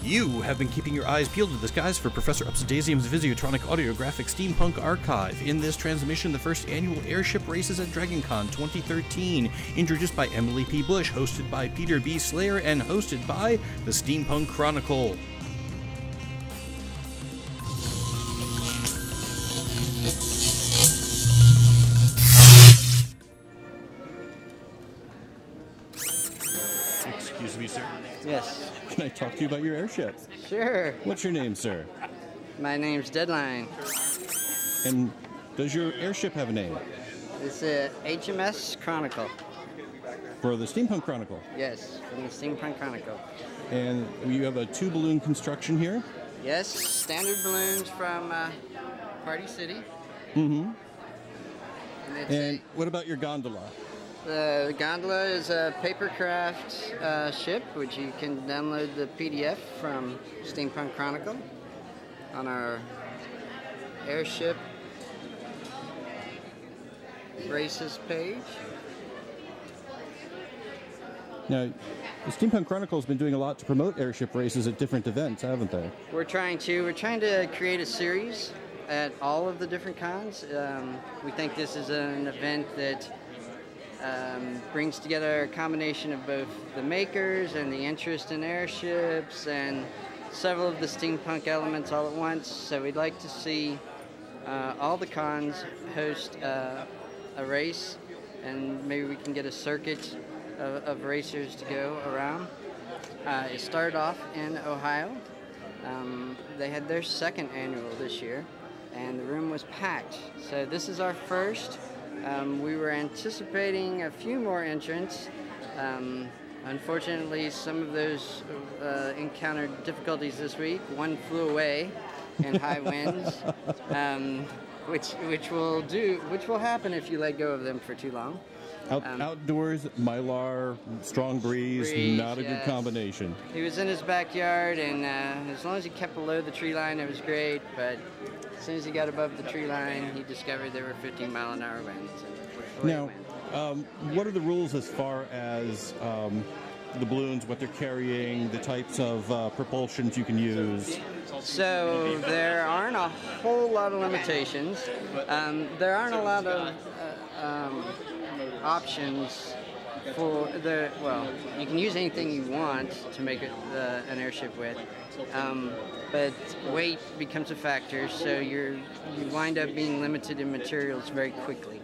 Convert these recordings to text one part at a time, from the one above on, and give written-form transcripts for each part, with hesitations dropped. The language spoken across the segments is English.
You have been keeping your eyes peeled to the skies for Professor Upsidasium's Visitronic Audiographic Steampunk Archive. In this transmission, the first annual Airship races at DragonCon 2013, introduced by Emily P. Bush, hosted by Peter B. Slayer, and hosted by the Steampunk Chronicle. Excuse me, sir. Yes. Can I talk to you about your airship? Sure. What's your name, sir? My name's Deadline. And does your airship have a name? It's a HMS Chronicle. For the Steampunk Chronicle? Yes, from the Steampunk Chronicle. And you have a two-balloon construction here? Yes, standard balloons from Party City. Mm-hmm. And what about your gondola? the gondola is a papercraft ship, which you can download the PDF from Steampunk Chronicle on our Airship races page. Now, the Steampunk Chronicle has been doing a lot to promote airship races at different events, haven't they? We're trying to create a series at all of the different cons. We think this is an event that brings together a combination of both the makers and the interest in airships and several of the steampunk elements all at once. So we'd like to see all the cons host a race, and maybe we can get a circuit of racers to go around. It started off in Ohio. They had their second annual this year, and the room was packed. So this is our first. We were anticipating a few more entrants. Unfortunately, some of those encountered difficulties this week. One flew away in high winds, which will happen if you let go of them for too long. Outdoors, Mylar, strong breeze, not a good combination. He was in his backyard, and as long as he kept below the tree line, it was great. But as soon as he got above the tree line, he discovered there were 15-mile-an-hour winds. Now, what are the rules as far as the balloons, what they're carrying, the types of propulsions you can use? So there aren't a whole lot of limitations. There aren't a lot of options for you can use anything you want to make an airship with, but weight becomes a factor, so you wind up being limited in materials very quickly.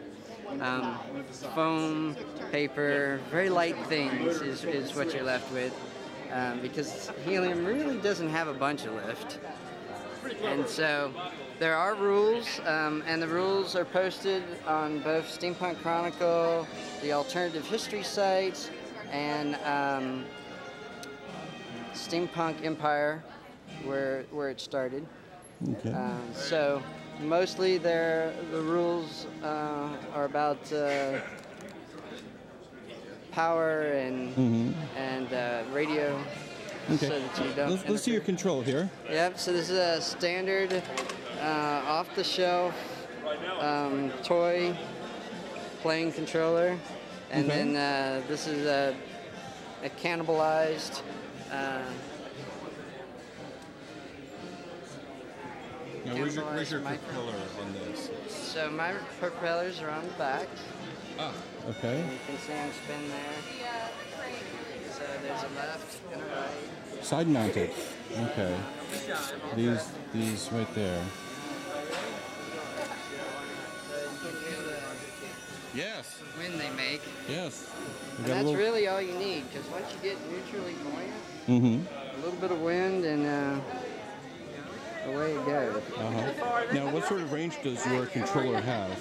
Foam, paper, very light things is what you're left with, because helium really doesn't have a bunch of lift. And so there are rules, and the rules are posted on both Steampunk Chronicle, the Alternative History site, and Steampunk Empire, where it started. Okay. So mostly the rules are about power and radio. Okay. So that you don't let's see your control here. Yep, so this is a standard off-the-shelf toy playing controller. And then this is a cannibalized now, where's your propeller on this? So my propellers are on the back. Ah, okay. And you can see them spin there. So there's a left and a right. Side mounted. Okay. These right there. Yes. The wind they make. Yes. And that's really all you need, because once you get neutrally buoyant, a little bit of wind and away it goes. Now, what sort of range does your controller have?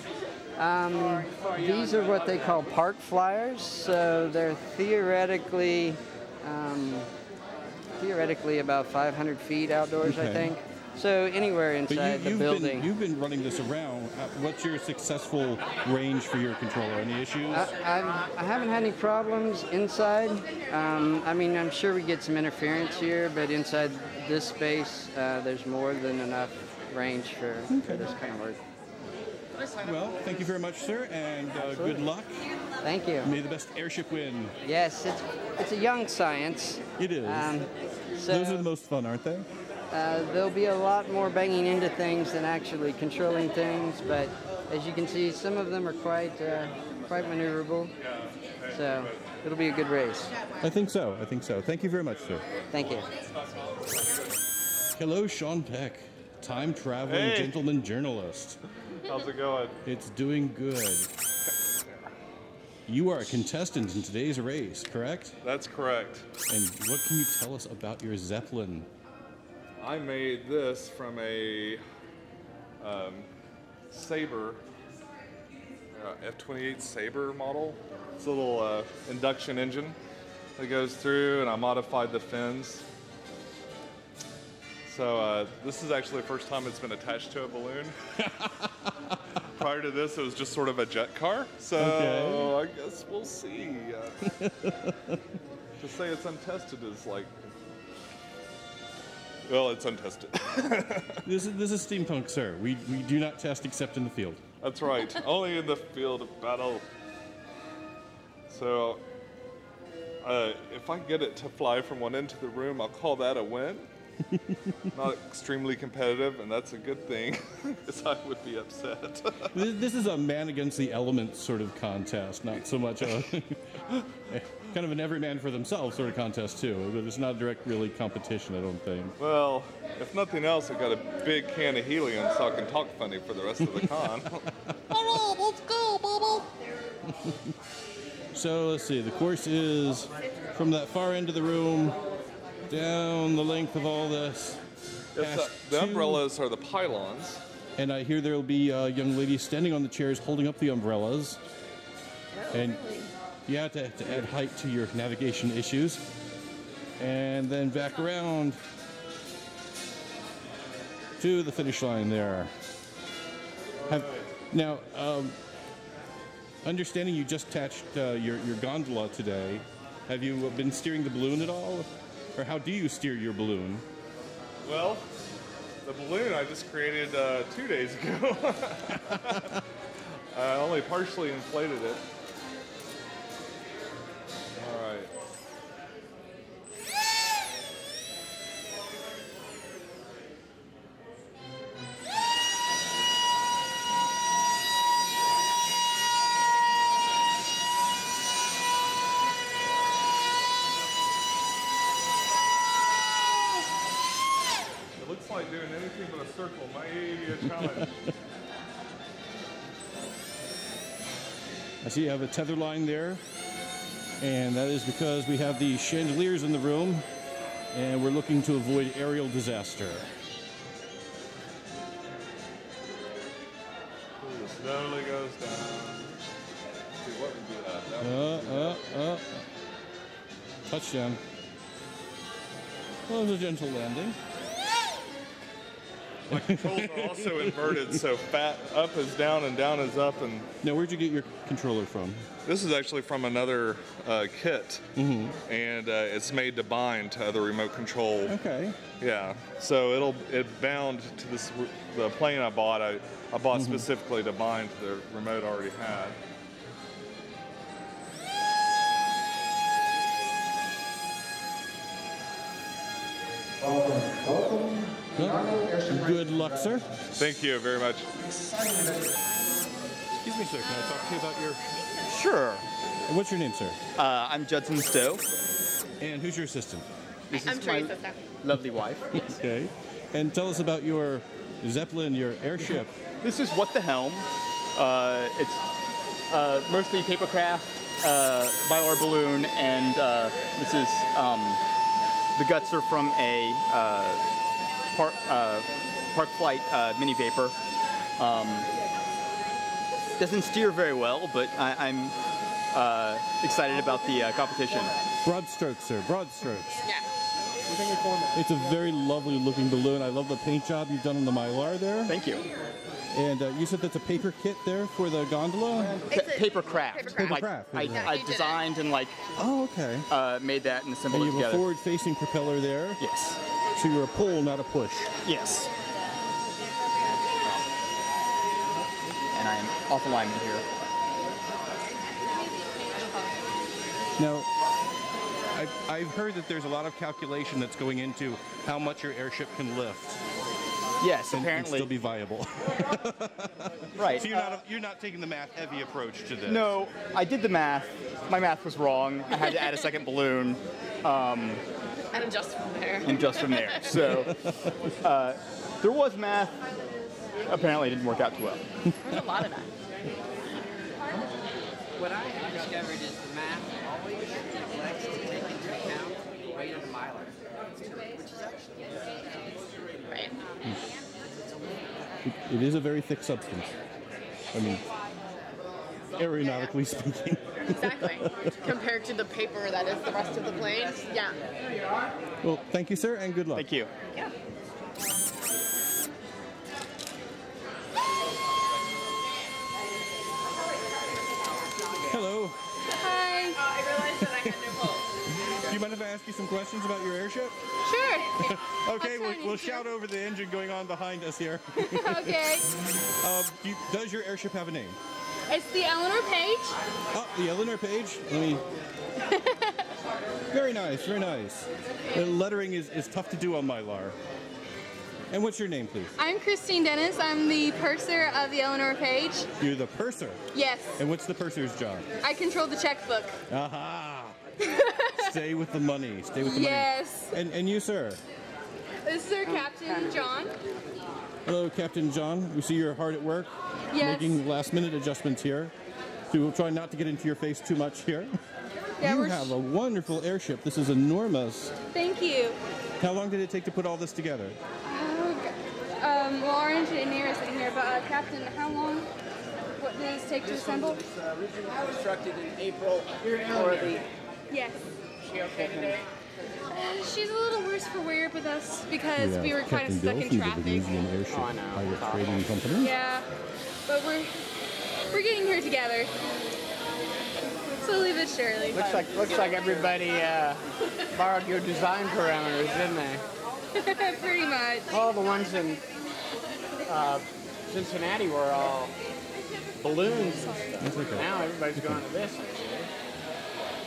These are what they call park flyers, so they're theoretically about 500 feet outdoors, I think. So anywhere inside the building. You've been running this around. What's your successful range for your controller? Any issues? I haven't had any problems inside. I mean, I'm sure we get some interference here, but inside this space, there's more than enough range for this kind of work. Well, thank you very much, sir, and good luck. Thank you. May the best airship win. Yes, it's a young science. It is. So, Those are the most fun, aren't they? there'll be a lot more banging into things than actually controlling things, but as you can see, some of them are quite maneuverable. So it'll be a good race. I think so. I think so. Thank you very much, sir. Thank you. Hello, Sean Peck, time-traveling gentleman journalist. How's it going? It's doing good. You are a contestant in today's race, correct? That's correct. And what can you tell us about your Zeppelin? I made this from a Sabre, F-28 Sabre model. It's a little induction engine that goes through, and I modified the fins. So this is actually the first time it's been attached to a balloon. Prior to this, it was just sort of a jet car. So I guess we'll see. To say it's untested is like, well, it's untested. This is steampunk, sir. We do not test except in the field. That's right. Only in the field of battle. So if I get it to fly from one end to the room, I'll call that a win. Not extremely competitive, and that's a good thing, because I would be upset. This is a man against the elements sort of contest, not so much a kind of an every man for themselves sort of contest too. But it's not direct really competition, I don't think. Well, if nothing else, I got a big can of helium so I can talk funny for the rest of the con. All right, let's go, Bubble. So let's see. The course is from that far end of the room down the length of all this. The umbrellas are the pylons. And I hear there will be a young lady standing on the chairs holding up the umbrellas. And yeah, to add height to your navigation issues. And then back around to the finish line there. Now, understanding you just attached your gondola today, have you been steering the balloon at all? Or how do you steer your balloon? Well, the balloon I just created 2 days ago. I only partially inflated it. All right. Like doing anything but a circle may be a challenge. I see you have a tether line there, and that is because we have the chandeliers in the room, and we're looking to avoid aerial disaster. Ooh, slowly goes down. Let's see what we do that. Touchdown. Well, it was a gentle landing. My controls are also inverted, so fat up is down and down is up. And now, where'd you get your controller from? This is actually from another kit, and it's made to bind to other remote control. Okay. Yeah, so it bound to the plane I bought. I bought specifically to bind to the remote I already had. Welcome. Good luck, sir. Thank you very much. Excuse me, sir. Can I talk to you about your... Sure. What's your name, sir? I'm Judson Stowe. And who's your assistant? This I'm is my Teresa. lovely wife. Okay. And tell us about your Zeppelin, your airship. This is What the Helm. It's mostly papercraft, Mylar balloon, and this is the guts are from a park flight mini Vapor. Doesn't steer very well, but I'm excited about the competition. Broad strokes, sir. Broad strokes. Yeah. It's a very lovely looking balloon. I love the paint job you've done on the Mylar there. Thank you. And you said that's a paper kit there for the gondola? Papercraft. Papercraft. I designed and Oh, okay. made that and assembled And it you have together. a forward-facing propeller there. Yes. So you're a pull, not a push. Yes. And I am off alignment here. Now, I've heard that there's a lot of calculation that's going into how much your airship can lift. Yes, And apparently. still be viable. Right. So you're not taking the math-heavy approach to this. No, I did the math. My math was wrong. I had to add a second balloon. And adjust from there. And just from there. So there was math. Apparently, it didn't work out too well. There's a lot of that. What I have discovered is the math always neglects to take into account the weight of the mylar, which is actually Right. It is a very thick substance. I mean, aeronautically speaking. Exactly. Compared to the paper that is the rest of the plane. Yeah. Well, thank you, sir, and good luck. Thank you. Yeah. Hello. Hi. I realized that I had no hope. Do you mind if I ask you some questions about your airship? Sure. Okay, we'll shout over the engine going on behind us here. Okay. Does your airship have a name? It's the Eleanor Page. Oh, the Eleanor Page. Let me. Very nice, very nice. The lettering is tough to do on Mylar. And what's your name, please? I'm Christine Dennis. I'm the purser of the Eleanor Page. You're the purser. Yes. And what's the purser's job? I control the checkbook. Aha! Stay with the money. Stay with the money. Yes. And you, sir? This is our Captain John. Hello, Captain John. We see you're hard at work. Yes. Making last-minute adjustments here. So we'll try not to get into your face too much here. Yeah, you have a wonderful airship. This is enormous. Thank you. How long did it take to put all this together? Well, our engineer isn't here, but Captain, how long? What did this take to assemble? was originally constructed in April for the. Yes. Is she okay today? She's a little worse for wear, but that's because we were kind Captain of stuck Bill in from the traffic. Venusian Airship Pilot Trading Company. Yeah, but we're getting here together. Slowly but surely. Looks like everybody borrowed your design parameters, didn't they? Pretty much. All the ones in Cincinnati were all balloons and stuff. That's okay. Now everybody's going to this.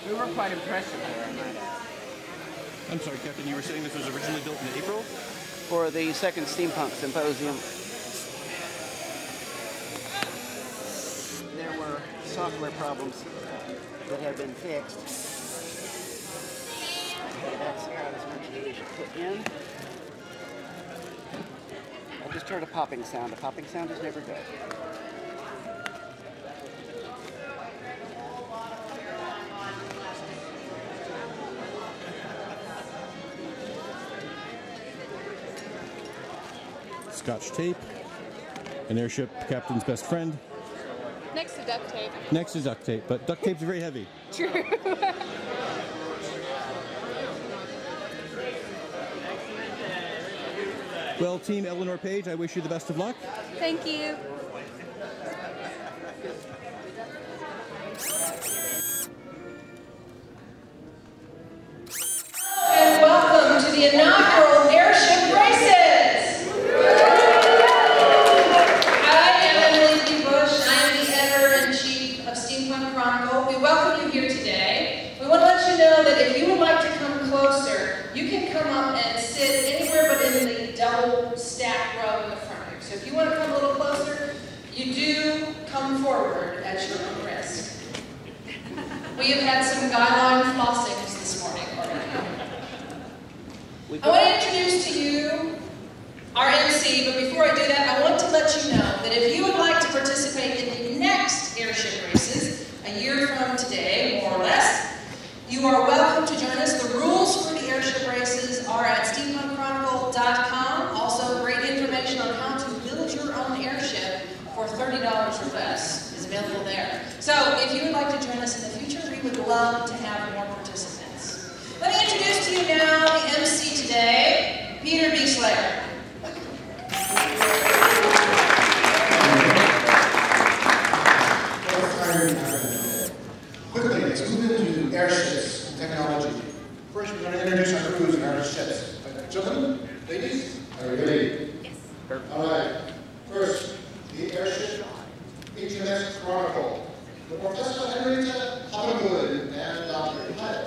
We were quite impressed with her, I might add. I'm sorry, Captain, you were saying this was originally built in April? For the second steampunk symposium. There were software problems that have been fixed. Okay, that's about as much as we should put in. I just heard a popping sound. A popping sound is never good. Scotch tape, an airship captain's best friend. Next to duct tape. Next is duct tape, but duct tape's very heavy. True. Well, Team Eleanor Page, I wish you the best of luck. Thank you. And welcome to the inaugural Airship Races! I am Emily P. Bush. I am the editor-in-chief of Steampunk Chronicle. We welcome you here today. We want to let you know that if you would like to come closer, you can come up and sit anywhere but in the double stacked row in the front here. So if you want to come a little closer, you do come forward at your own risk. We have had some guideline flossings this morning already. I want to introduce to you our MC, but before I do that, I want to let you know that if you would like to participate in the next airship races, a year from today, more or less, you are welcome to join us. The rules for the airship races are at steampunkchronicle.com. Also, great information on how to build your own airship for $30 or less is available there. So, if you would like to join us in the future, we would love to have more participants. Let me introduce to you now the MC today, Peter B. Slayer. Quickly, let's move into airships and technology. First, we're going to introduce our crews and our ships. Gentlemen, ladies, are you ready? Yes. All right. First, the Airship HMS Chronicle. The Professor Henrietta Hoppenwood and Dr. Platt.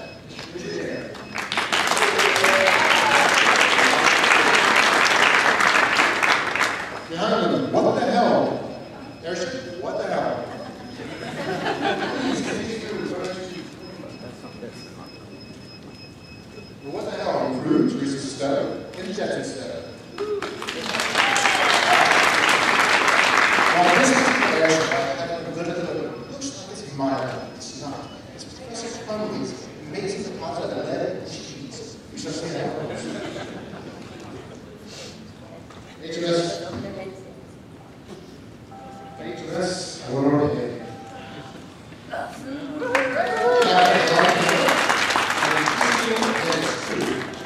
crews, reasons to step, and jets instead. While this is Airship, I have a good look. Looks like it's mild. It's not. It's Professor Crumley's amazing deposit of lead and cheese. We shall see how it goes. HMS. HMS. I went over to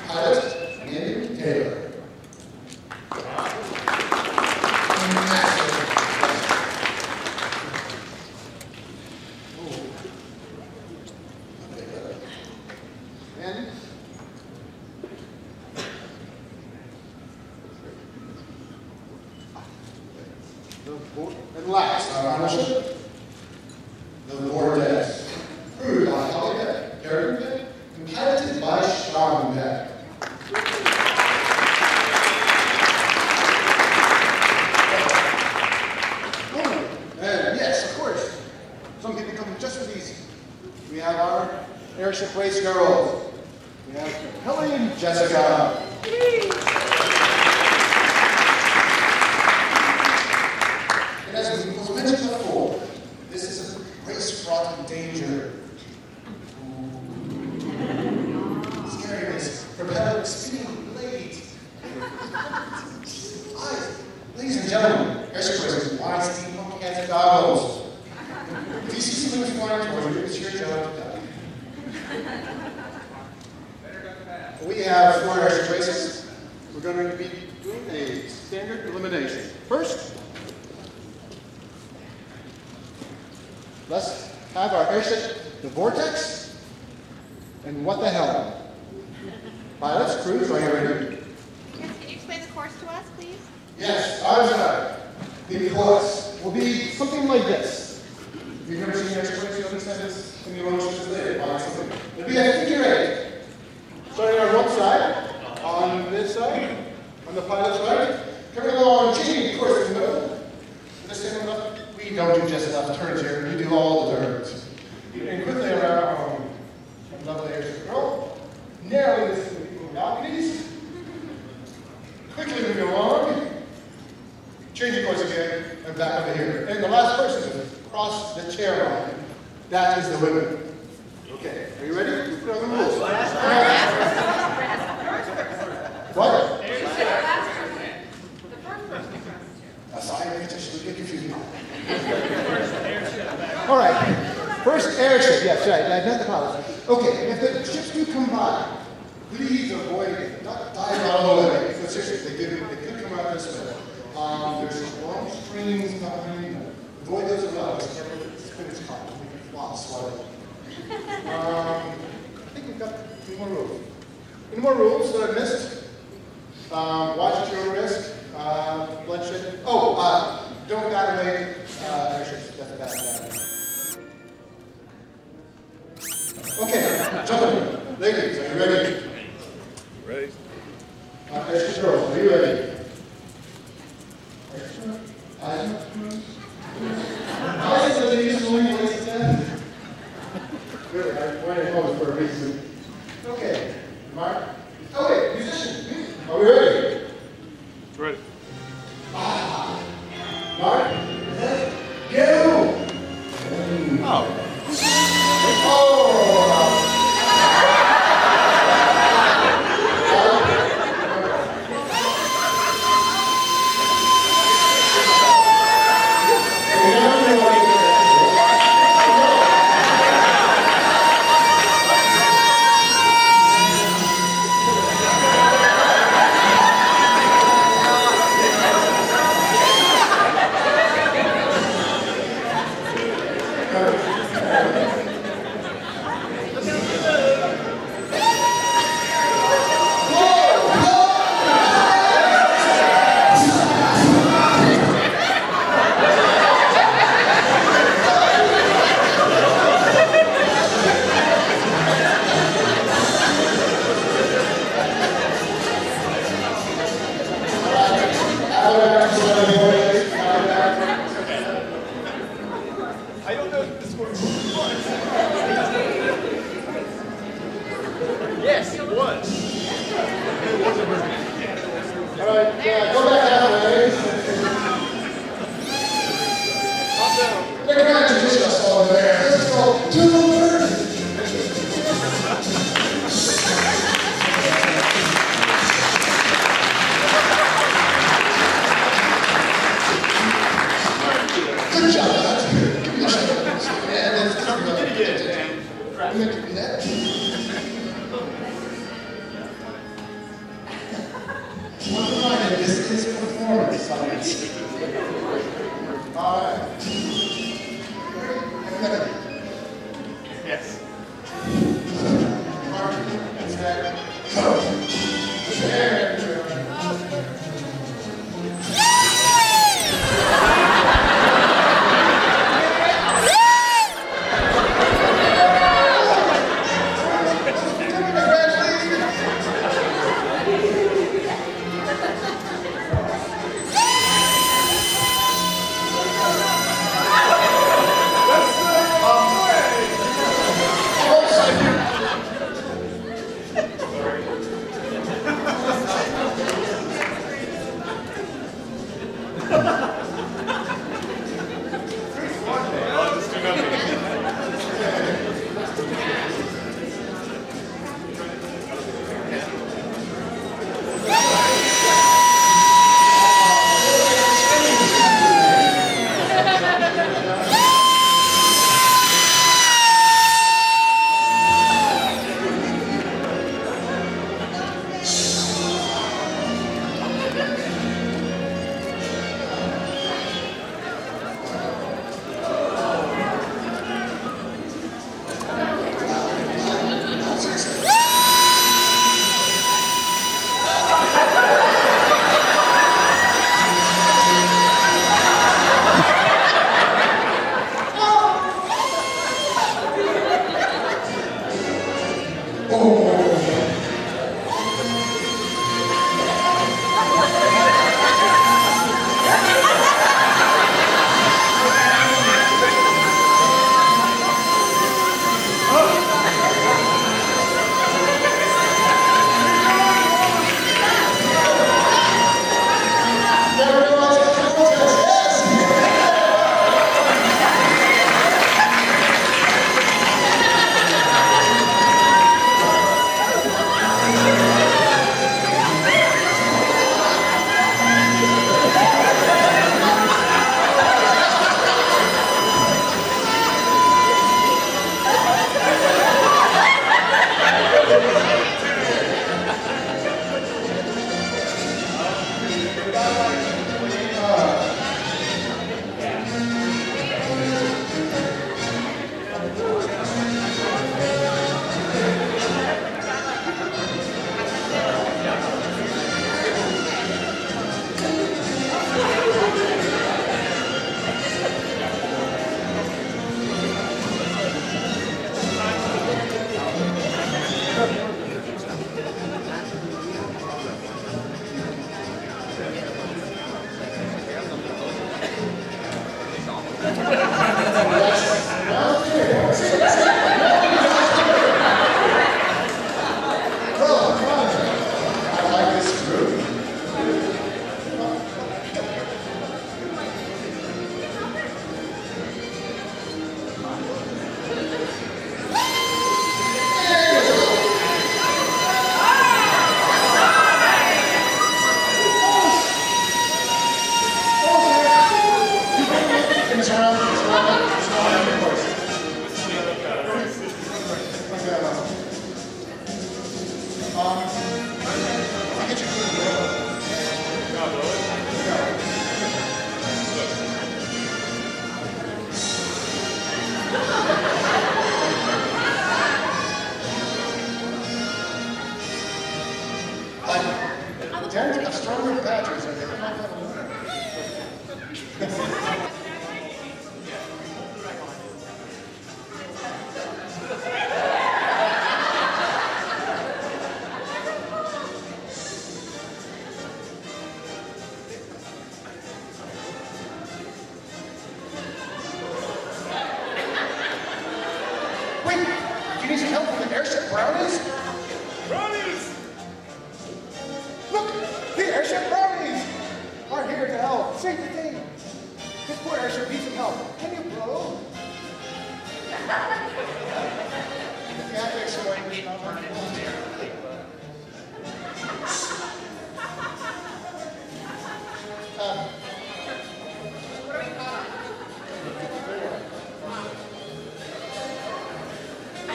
Pilot Andy Taylor. And last, our Airship, the Vortex, crewed by Hollywood, Harrington, and piloted by Strombeck. And yes, of course, some people come just as easy. We have our Airship race girls. We have Helen and Jessica. And as was mentioned before, this is a race fraught with danger. Scary race, propelled spinning blades. Eyes. Ladies and gentlemen, Airship racers, wide steampunk hats and goggles. If you see something flying towards you, it's your job to die. We have 4 Airship races. We're going to be doing a standard elimination. First, let's have our Airship, the Vortex, and what the hell? Pilots, crews, are you ready? Yes, can you explain the course to us, please? Yes, I the course will be something like this. If you've never seen Airship race, you understand this in the emotions later. It'll be a figure 8. Starting on one side, on this side, on the pilot's right, coming along, changing course in the middle. This time left, we don't do just left turns here, we do all the turns. And quickly around, lovely Airship girl, narrowly this to the people balconies. Quickly moving along, changing course again, and back over here. And the last person to cross the chair line, that is the winner. Okay, are you ready? Put on the rules. What? A sign repetition would get confusing. All right. First Airship. Yes, right. Not the pilot. Okay. If the ships do combine, please avoid it. Not dive out of the way. So seriously, they could come out this way. There's long strings behind them. Avoid those as well. Spin its car. Wow, sweaty. I think we've got 2 more rules. Any more rules that I missed? Watch at your own risk. Bloodshed. Oh, don't bat away airships. That's a bad. Okay, gentlemen, ladies, are you ready? Ready? Airship girls, are you ready? Eyes are the usual ways to really, I'm wearing a helmet for a reason. Okay, Mark. Oh wait, musician. Are we ready? Ready. Mark, go! Oh. do that. One reminder, this is performance science. All right. Ready? Yes. Mark, set, go. There. Tend to stronger patches and they come out that Wait, do you need some help with the airship brownies? Brownies! Look, the airship brownies are here to help. Save the day. This poor airship needs some help. Can you blow? If you have to explain this number.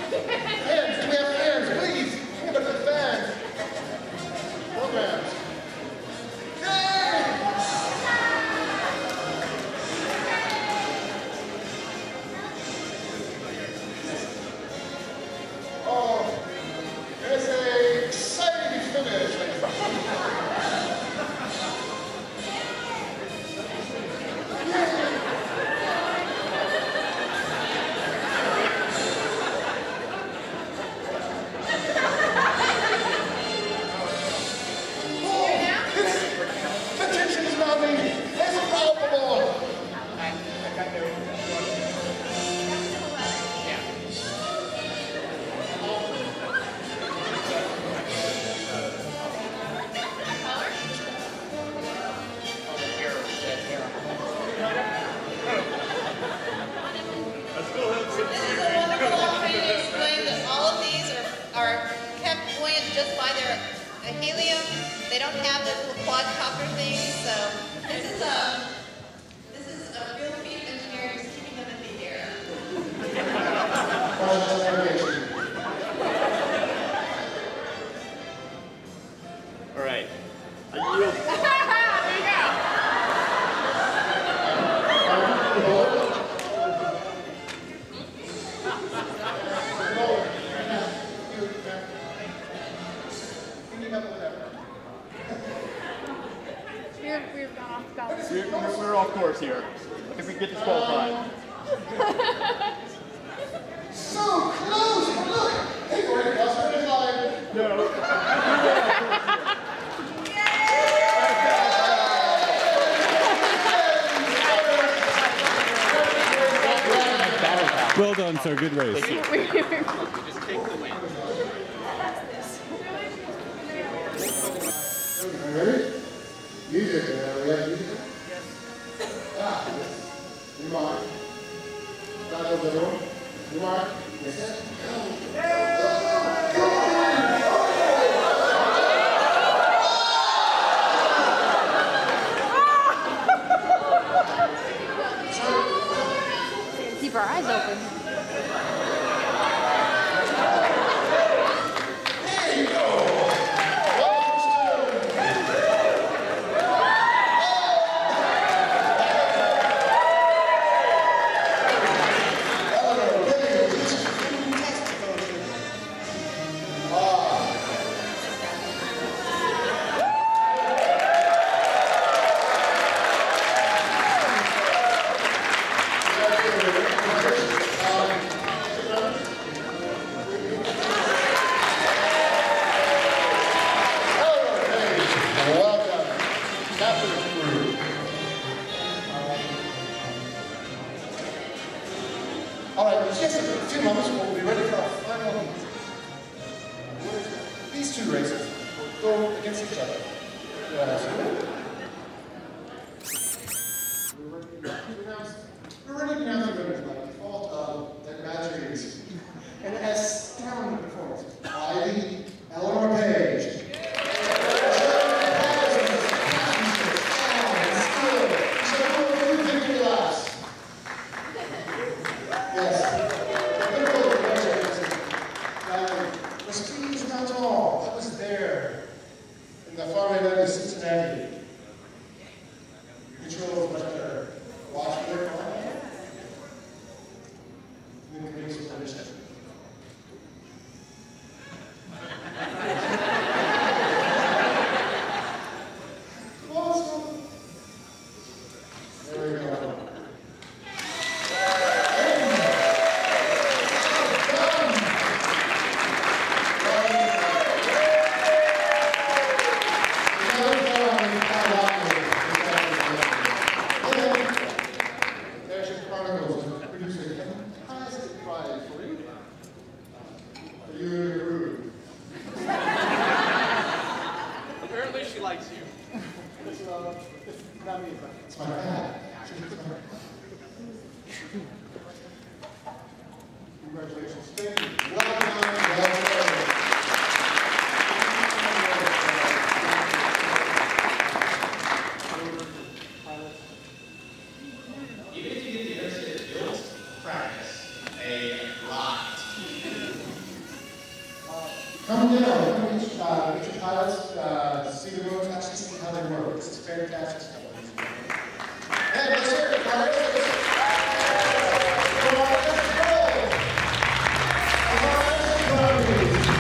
Hey, the helium. They don't have those little quadcopter things, so this is a real feat of engineering is keeping them in the air. All right. I yield. There you go. We've gone off balance. We're off course here. I think we can get disqualified. So close! Look! Hey, we're in cross finish line. No. Well done, sir. Good race. Thank you. Just take the win. Ready? Music. We have music? Yes. Ah, yes. You mark. Start over the room. You mark. Yes. Keep our eyes open. There you go. All right, just a few moments, we'll be ready for our final heat. These two racers will go against each other. We're ready to announce the winners by default of the graduates. And as astounding performance by Eleanor Page. Cincinnati. Control is much better. Watch their car. You can make some permission. There we go. Airship Chronicles is producing a fantastic prize for you. For you and your room. Apparently she likes you. It's not me, but it's my dad. Congratulations. Thank you. Well done. Well done. Even if you get the airship built, practice a lot. Come down, come get your pilots, see the roads, actually see how they work. This is fantastic stuff. And let's hear it for our airship. For our airship. For our airship.